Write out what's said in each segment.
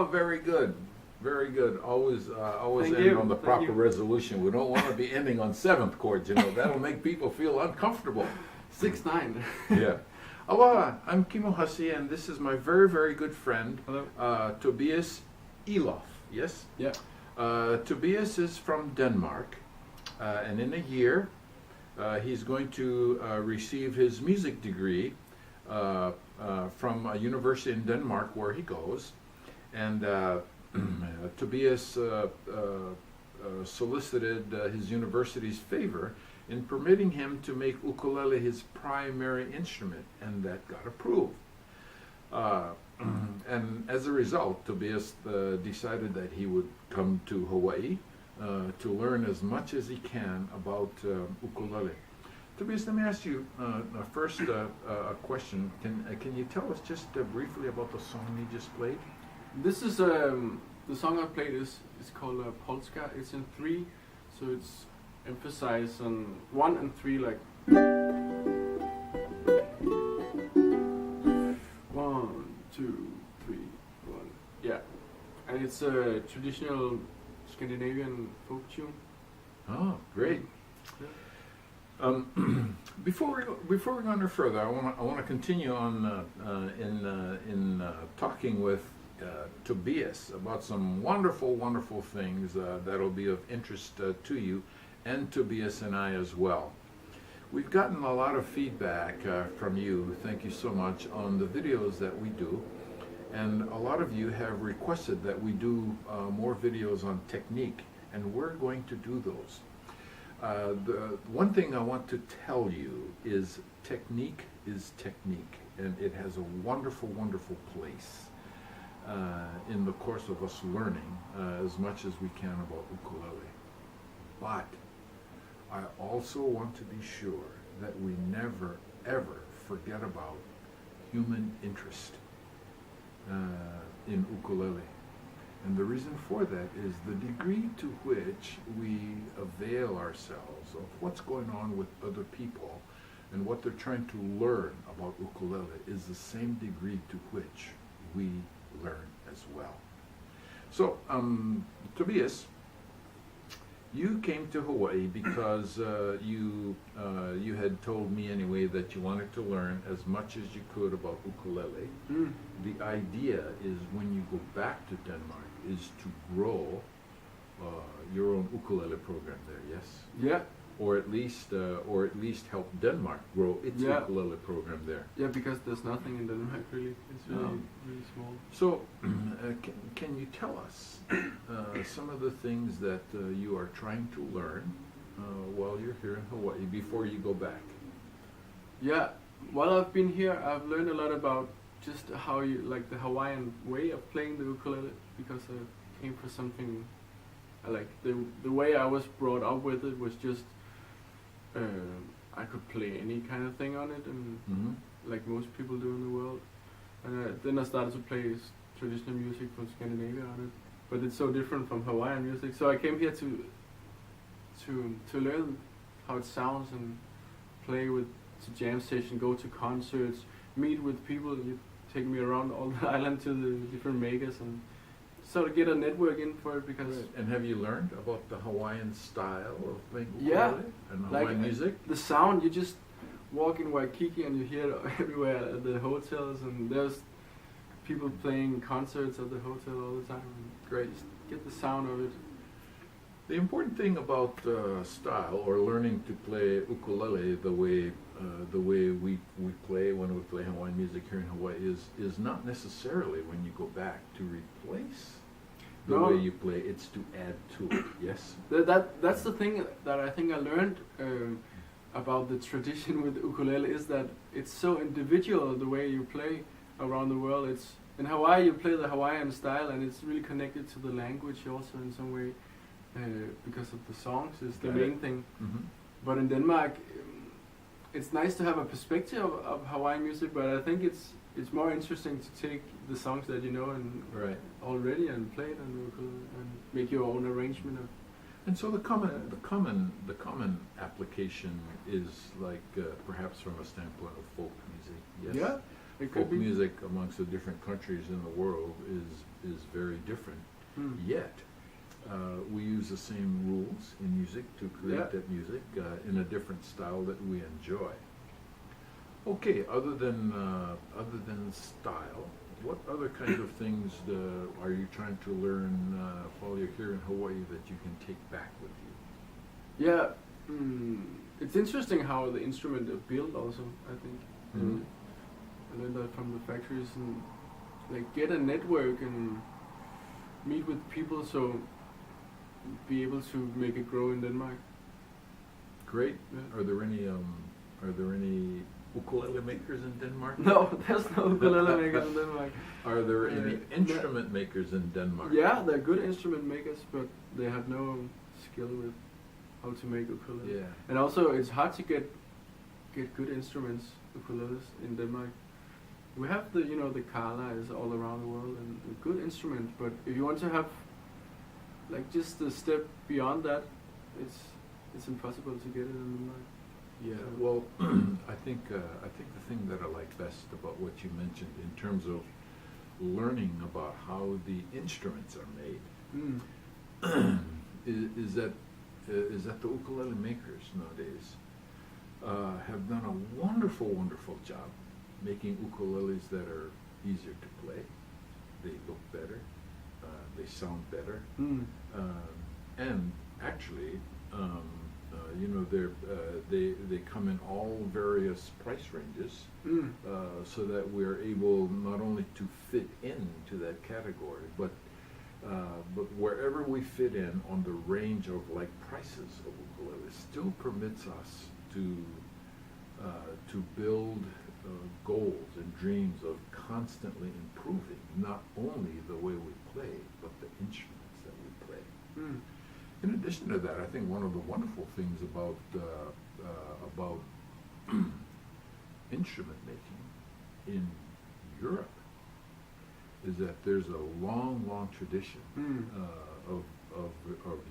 Oh, very good. Very good. Always Thank end you. on the Thank proper you. resolution. We don't want to be ending on seventh chords, you know. That'll make people feel uncomfortable. 6/9. Yeah. Aloha, I'm Kimo Hussey, and this is my very, very good friend, Hello. Tobias Elof. Yes? Yeah. Tobias is from Denmark, and in a year, he's going to receive his music degree from a university in Denmark where he goes. And Tobias solicited his university's favor in permitting him to make ukulele his primary instrument, and that got approved. And as a result, Tobias decided that he would come to Hawaii to learn as much as he can about ukulele. Tobias, let me ask you first a question. Can you tell us just briefly about the song you just played? This is the song I played is called Polska. It's in 3, so it's emphasized on 1 and 3, like 1, 2, 3, 1. Yeah, and it's a traditional Scandinavian folk tune. Oh, great. Yeah. Before we go any further, I want to continue on in talking with Tobias about some wonderful things that'll be of interest to you and Tobias and I as well. We've gotten a lot of feedback from you, thank you so much, on the videos that we do, and a lot of you have requested that we do more videos on technique, and we're going to do those. The one thing I want to tell you is technique is technique, and it has a wonderful place in the course of us learning as much as we can about ukulele. But I also want to be sure that we never ever forget about human interest in ukulele. And the reason for that is the degree to which we avail ourselves of what's going on with other people and what they're trying to learn about ukulele is the same degree to which we learn as well. So, Tobias, you came to Hawaii because you had told me anyway that you wanted to learn as much as you could about ukulele. Mm. The idea is when you go back to Denmark is to grow your own ukulele program there, yes? Yeah. Or at least help Denmark grow its Yeah. ukulele program there. Yeah, because there's nothing in Denmark really. It's really really small. So, can you tell us some of the things that you are trying to learn while you're here in Hawaii before you go back? Yeah, while I've been here, I've learned a lot about just how you like the Hawaiian way of playing the ukulele, because I came from something like the way I was brought up with it was just I could play any kind of thing on it, and like most people do in the world. And then I started to play traditional music from Scandinavia on it, but it's so different from Hawaiian music. So I came here to learn how it sounds and play with to jam session, go to concerts, meet with people. You take me around all the island to the different makers and sort of get a network in for it, because. Right. And have you learned about the Hawaiian style of playing ukulele Yeah, and Hawaiian music? The sound, you just walk in Waikiki and you hear it everywhere at the hotels, and there's people playing concerts at the hotel all the time. Great, just get the sound of it. The important thing about style or learning to play ukulele the way we play when we play Hawaiian music here in Hawaii is not necessarily when you go back to replace the way you play. It's to add to it. Yes. That's the thing that I think I learned about the tradition with ukulele, is that it's so individual the way you play around the world. It's in Hawaii you play the Hawaiian style, and it's really connected to the language also in some way. Because of the songs is the main thing. But in Denmark, it's nice to have a perspective of Hawaiian music, but I think it's more interesting to take the songs that you know and already and play it and make your own arrangement of. And so the common application is like perhaps from a standpoint of folk music. Yes. Yeah. It could folk be. music amongst the different countries in the world is very different. Yet, we use the same rules in music to create that music in a different style that we enjoy. Okay, other than style, what other kind of things are you trying to learn while you're here in Hawaii that you can take back with you? Yeah, it's interesting how the instrument are built also, I think. I learned that from the factories, and like get a network and meet with people, so be able to make it grow in Denmark. Great. Yeah. Are there any ukulele makers in Denmark? No, there's no ukulele makers in Denmark. Are there any instrument makers in Denmark? Yeah, they're good instrument makers, but they have no skill with how to make ukulele. Yeah. And also, it's hard to get good instruments, ukuleles, in Denmark. We have the kala is all around the world and a good instrument, but if you want to have like just a step beyond that, it's impossible to get it in Denmark. Yeah, well, I think the thing that I like best about what you mentioned in terms of learning about how the instruments are made is that the ukulele makers nowadays have done a wonderful job making ukuleles that are easier to play. They look better, they sound better, and actually. They come in all various price ranges, so that we're able not only to fit into that category, but wherever we fit in on the range of like prices of ukulele still permits us to build goals and dreams of constantly improving not only the way we play, but the instruments that we play. In addition to that, I think one of the wonderful things about instrument making in Europe is that there's a long tradition of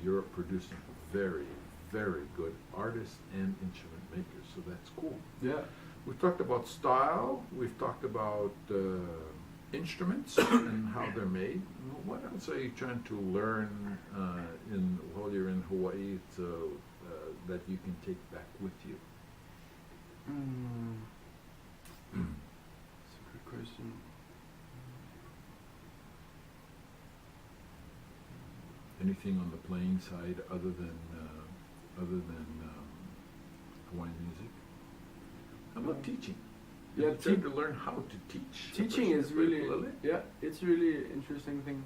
Europe producing very good artists and instrument makers. So that's cool. Yeah. We've talked about style. We've talked about instruments and how they're made. What else are you trying to learn while you're in Hawaii that you can take back with you? That's a good question. Anything on the playing side other than Hawaiian music? How about teaching? Yeah, you trying to learn how to teach. Teaching is really it's really interesting thing.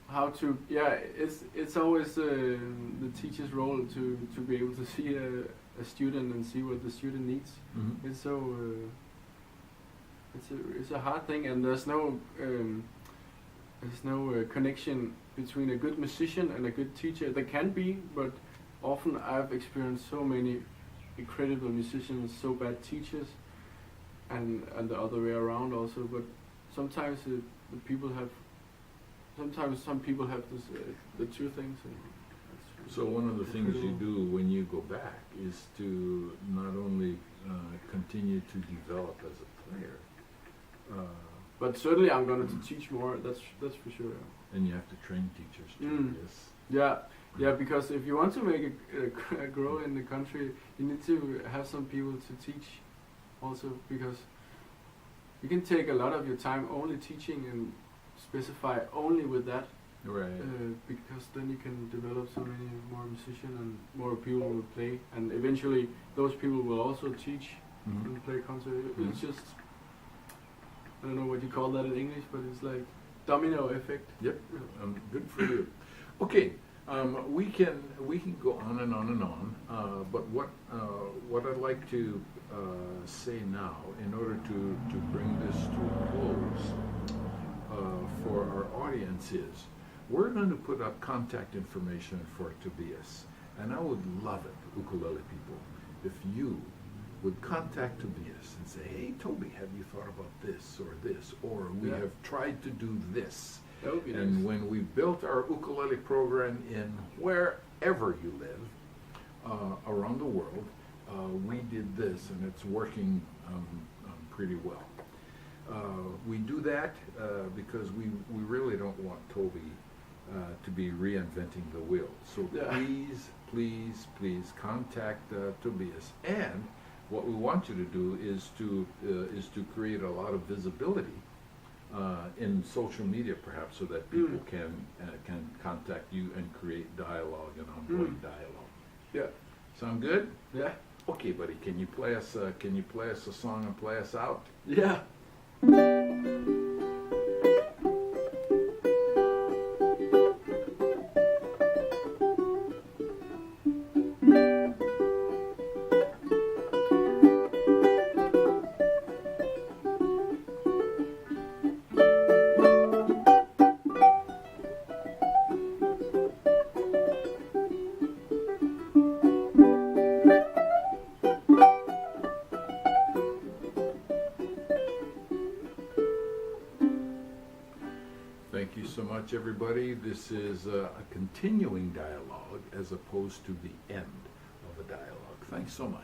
How to it's always the teacher's role to be able to see a student and see what the student needs. It's so it's a hard thing, and there's no connection between a good musician and a good teacher. There can be, but often I've experienced so many incredible musicians, so bad teachers, and the other way around also. But sometimes some people have this, the two things. So one of the things you do when you go back is to not only continue to develop as a player, but certainly I'm going to teach more. That's for sure. Yeah. And you have to train teachers too. Yes. Yeah, because if you want to make it grow in the country, you need to have some people to teach also, because you can take a lot of your time only teaching and specify only with that. Right. Because then you can develop so many more musicians and more people will play, and eventually those people will also teach and play concert. It's just, I don't know what you call that in English, but it's like domino effect. Yep. Good for you. Okay. We can go on and on and on, but what I'd like to say now, in order to bring this to a close for our audience, is we're going to put up contact information for Tobias, and I would love it, ukulele people, if you would contact Tobias and say, "Hey, Toby, have you thought about this or this, or we have tried to do this." That would be And nice. when we built our ukulele program in wherever you live around the world, we did this and it's working pretty well. We do that because we really don't want Toby to be reinventing the wheel. So Yeah. please contact Tobias. And what we want you to do is to create a lot of visibility in social media, perhaps, so that people can contact you and create dialogue and ongoing dialogue. Yeah. Sound good? Yeah. Okay, buddy. Can you play us a song and play us out? Yeah. Thank you so much, everybody. This is a continuing dialogue as opposed to the end of a dialogue. Thanks so much.